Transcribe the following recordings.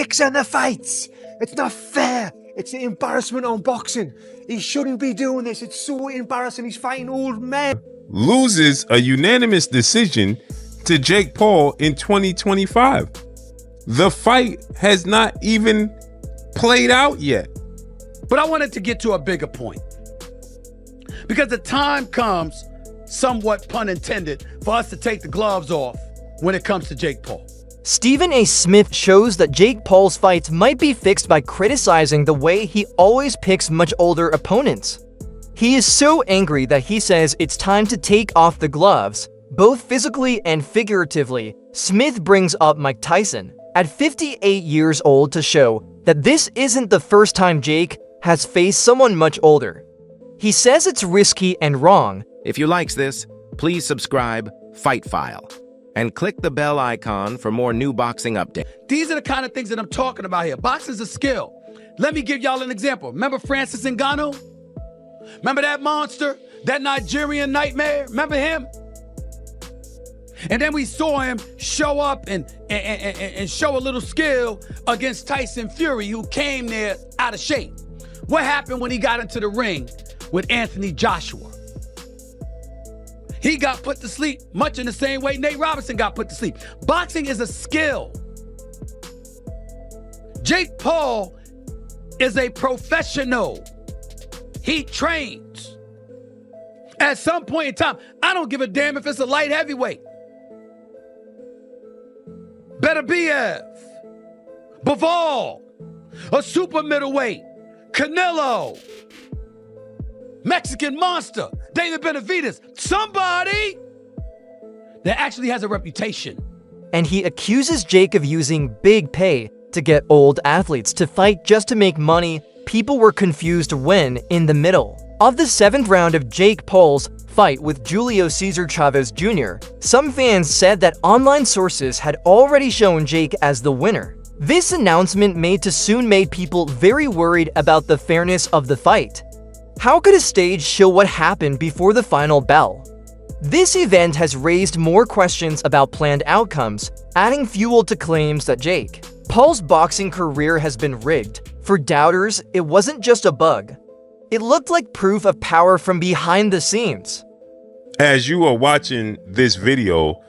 in the fights. It's not fair. It's an embarrassment on boxing. He shouldn't be doing this. It's so embarrassing. He's fighting old men. Loses a unanimous decision to Jake Paul in 2025. The fight has not even played out yet. But I wanted to get to a bigger point. Because the time comes, somewhat pun intended, for us to take the gloves off when it comes to Jake Paul. StephenASmith shows that Jake Paul's fights might be fixed by criticizing the way he always picks much older opponents. He is so angry that he says it's time to take off the gloves, both physically and figuratively. Smith brings up Mike Tyson at 58 years old to show that this isn't the first time Jake has faced someone much older. He says it's risky and wrong. If you likes this, please subscribe, Fight File, and click the bell icon for more new boxing updates. These are the kind of things that I'm talking about here. Boxing's a skill. Let me give y'all an example. Remember Francis Ngannou? Remember that monster? That Nigerian nightmare? Remember him? And then we saw him show up and show a little skill against Tyson Fury, who came there out of shape. What happened when he got into the ring with Anthony Joshua? He got put to sleep much in the same way Nate Robinson got put to sleep. Boxing is a skill. Jake Paul is a professional. He trains. At some point in time, I don't give a damn if it's a light heavyweight. Beterbiev, Bivol, a super middleweight, Canelo, Mexican monster, David Benavidez, somebody that actually has a reputation. And he accuses Jake of using big pay to get old athletes to fight just to make money. People were confused when, in the middle of the 7th round of Jake Paul's fight with Julio Cesar Chavez Jr., some fans said that online sources had already shown Jake as the winner. This announcement made people very worried about the fairness of the fight. How could a stage show what happened before the final bell? This event has raised more questions about planned outcomes, adding fuel to claims that Jake Paul's boxing career has been rigged. For doubters, it wasn't just a bug. It looked like proof of power from behind the scenes. As you are watching this video,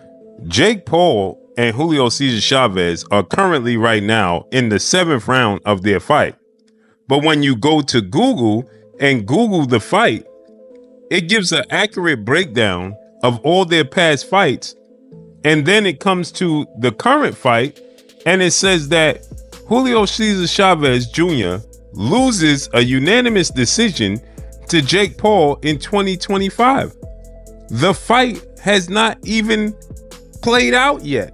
Jake Paul and Julio Cesar Chavez are currently right now in the 7th round of their fight. But when you go to Google and Google the fight, it gives an accurate breakdown of all their past fights. And then it comes to the current fight, and it says that Julio Cesar Chavez Jr. loses a unanimous decision to Jake Paul in 2025. The fight has not even played out yet.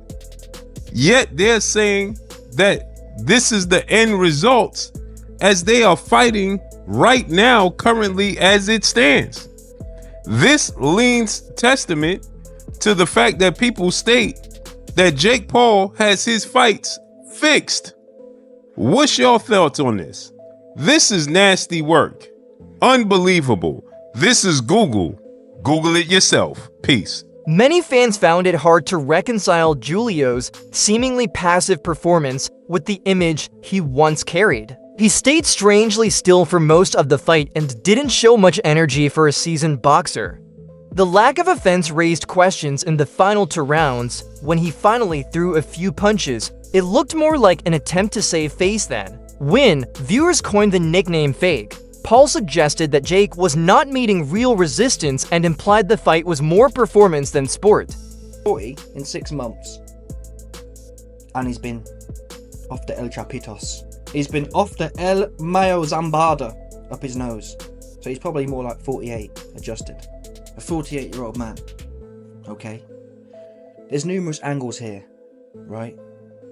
Yet they're saying that this is the end results as they are fighting right now, currently as it stands. This leans testament to the fact that people state that Jake Paul has his fights fixed. What's your thoughts on this? This is nasty work. Unbelievable. This is Google. Google it yourself. Peace. Many fans found it hard to reconcile Julio's seemingly passive performance with the image he once carried. He stayed strangely still for most of the fight and didn't show much energy for a seasoned boxer. The lack of offense raised questions in the final 2 rounds. When he finally threw a few punches, it looked more like an attempt to save face than win. Viewers coined the nickname fake. Paul suggested that Jake was not meeting real resistance and implied the fight was more performance than sport. 40 in 6 months. And he's been off the El Chapitos. He's been off the El Mayo Zambada up his nose. So he's probably more like 48 adjusted. A 48-year-old man. Okay. There's numerous angles here, right?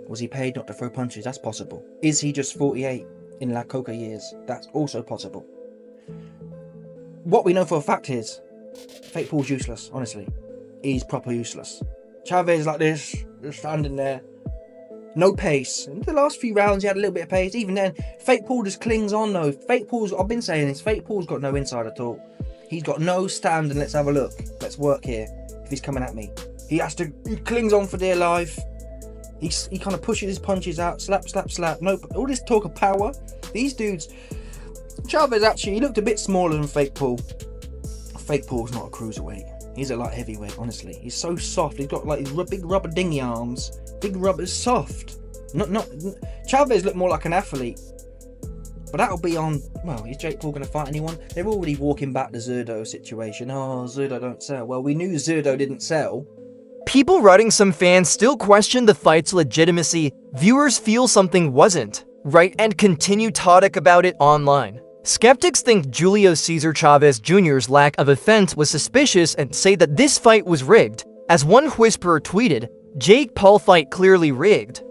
Was he paid not to throw punches? That's possible. Is he just 48 in La Coca years? That's also possible. What we know for a fact is Fake Paul's useless, honestly. He's proper useless. Chavez like this, just standing there. No pace. In the last few rounds he had a little bit of pace. Even then, Fake Paul just clings on though. Fake Paul's, I've been saying this, Fake Paul's got no inside at all. He's got no stand, and let's have a look. Let's work here if he's coming at me. He clings on for dear life. He kind of pushes his punches out, slap, slap, slap. No, all this talk of power. These dudes. Chavez actually, he looked a bit smaller than Fake Paul. Fake Paul's not a cruiserweight. He's a light heavyweight, honestly. He's so soft. He's got like these big rubber dingy arms. Big rubber, soft. Not. Chavez looked more like an athlete. But that'll be on. Well, is Jake Paul going to fight anyone? They're already walking back the Zerdo situation. Oh, Zerdo don't sell. Well, we knew Zerdo didn't sell. People writing some fans still question the fight's legitimacy. Viewers feel something wasn't right and continue talking about it online. Skeptics think Julio Cesar Chavez Jr.'s lack of offense was suspicious and say that this fight was rigged. As one whisperer tweeted, Jake Paul fight clearly rigged.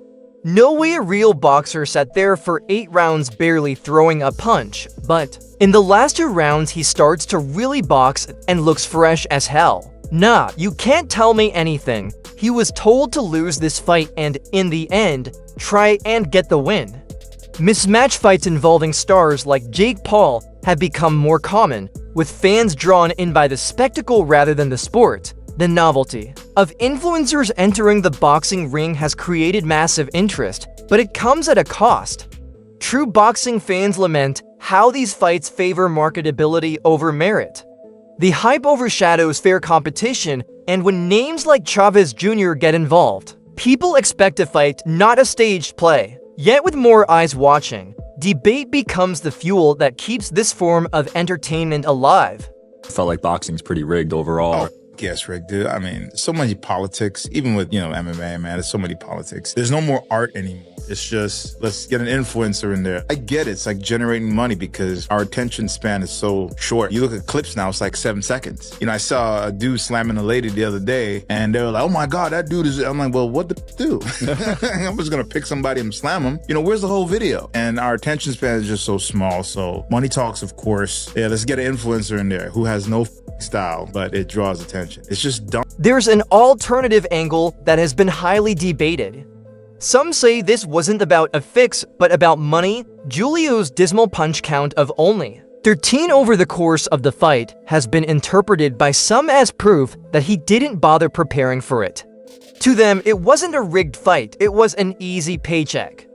No way a real boxer sat there for 8 rounds barely throwing a punch, but in the last 2 rounds he starts to really box and looks fresh as hell. Nah, you can't tell me anything. He was told to lose this fight and, in the end, try and get the win. Mismatch fights involving stars like Jake Paul have become more common, with fans drawn in by the spectacle rather than the sport. The novelty of influencers entering the boxing ring has created massive interest, but it comes at a cost. True boxing fans lament how these fights favor marketability over merit. The hype overshadows fair competition, and when names like Chavez Jr. get involved, people expect a fight, not a staged play. Yet with more eyes watching, debate becomes the fuel that keeps this form of entertainment alive. Felt like boxing's pretty rigged overall. Yes, Rick, dude. I mean, so many politics, even with, MMA, man, there's so many politics. There's no more art anymore. It's just, let's get an influencer in there. I get it. It's like generating money because our attention span is so short. You look at clips now, it's like 7 seconds. I saw a dude slamming a lady the other day and they were like, oh my God, that dude is, I'm like, well, what the do? I'm just going to pick somebody and slam him. Where's the whole video? And our attention span is just so small. So money talks, of course. Yeah, let's get an influencer in there who has no style, but it draws attention. It's just dumb. There's an alternative angle that has been highly debated. Some say this wasn't about a fix, but about money. Julio's dismal punch count of only 13 over the course of the fight has been interpreted by some as proof that he didn't bother preparing for it. To them, it wasn't a rigged fight, it was an easy paycheck.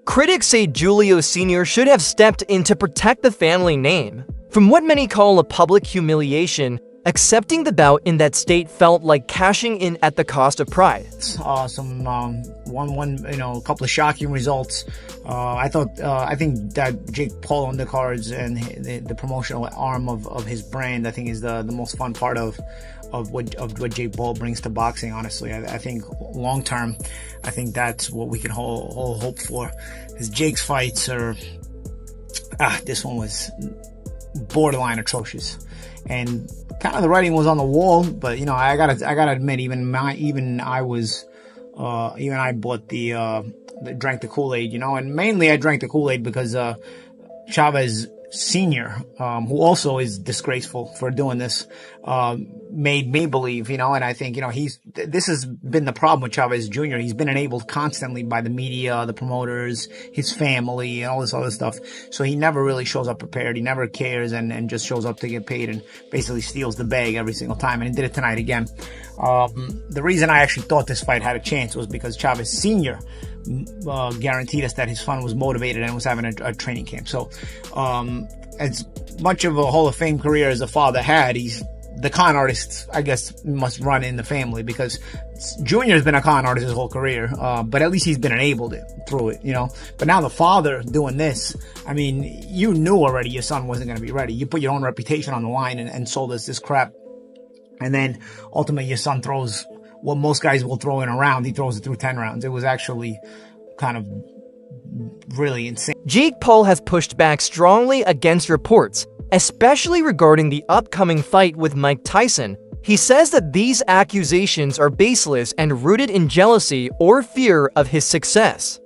Critics say Julio Sr. should have stepped in to protect the family name. From what many call a public humiliation, accepting the bout in that state felt like cashing in at the cost of pride. A couple of shocking results. I think that Jake Paul undercards and the promotional arm of his brand, I think, is the most fun part of what Jake Paul brings to boxing. Honestly, I think long term, I think that's what we can hold hope for. Because Jake's fights are, this one was borderline atrocious, and kind of the writing was on the wall. But I gotta admit, even I bought drank the Kool-Aid, and mainly I drank the Kool-Aid because Chavez Sr., who also is disgraceful for doing this, made me believe, and I think, this has been the problem with Chavez Jr. He's been enabled constantly by the media, the promoters, his family, and all this other stuff. So he never really shows up prepared. He never cares and just shows up to get paid and basically steals the bag every single time. And he did it tonight again. The reason I actually thought this fight had a chance was because Chavez Sr. Guaranteed us that his son was motivated and was having a training camp. So, as much of a Hall of Fame career as the father had, he's the con artist, I guess, must run in the family, because Junior's been a con artist his whole career, but at least he's been enabled through it, But now the father doing this, I mean, you knew already your son wasn't going to be ready. You put your own reputation on the line and sold us this crap. And then ultimately your son throws what most guys will throw in a round. He throws it through 10 rounds. It was actually kind of really insane. Jake Paul has pushed back strongly against reports, especially regarding the upcoming fight with Mike Tyson. He says that these accusations are baseless and rooted in jealousy or fear of his success.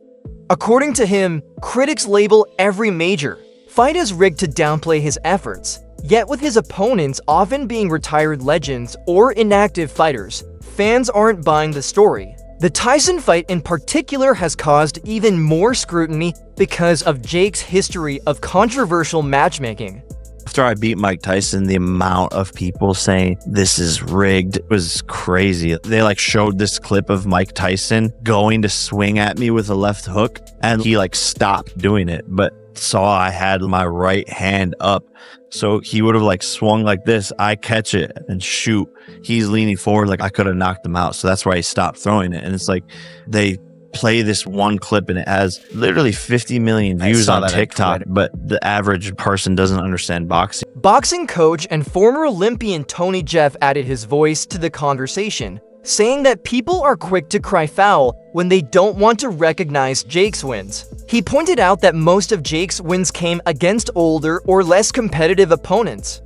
According to him, critics label every major fight as rigged to downplay his efforts. Yet with his opponents often being retired legends or inactive fighters, fans aren't buying the story. The Tyson fight in particular has caused even more scrutiny because of Jake's history of controversial matchmaking. After I beat Mike Tyson, the amount of people saying this is rigged was crazy. They like showed this clip of Mike Tyson going to swing at me with a left hook, and he like stopped doing it, but saw I had my right hand up. So he would have like swung like this, I catch it and shoot. He's leaning forward like I could have knocked him out. So that's why he stopped throwing it. And it's like they play this one clip and it has literally 50 million views on TikTok, but the average person doesn't understand boxing. Boxing coach and former Olympian Tony Jeff added his voice to the conversation, saying that people are quick to cry foul when they don't want to recognize Jake's wins. He pointed out that most of Jake's wins came against older or less competitive opponents.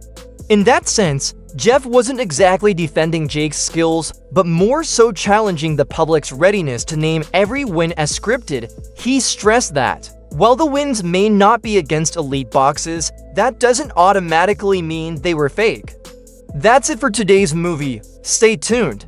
In that sense, Jeff wasn't exactly defending Jake's skills, but more so challenging the public's readiness to name every win as scripted. He stressed that, while the wins may not be against elite boxes, that doesn't automatically mean they were fake. That's it for today's movie. Stay tuned.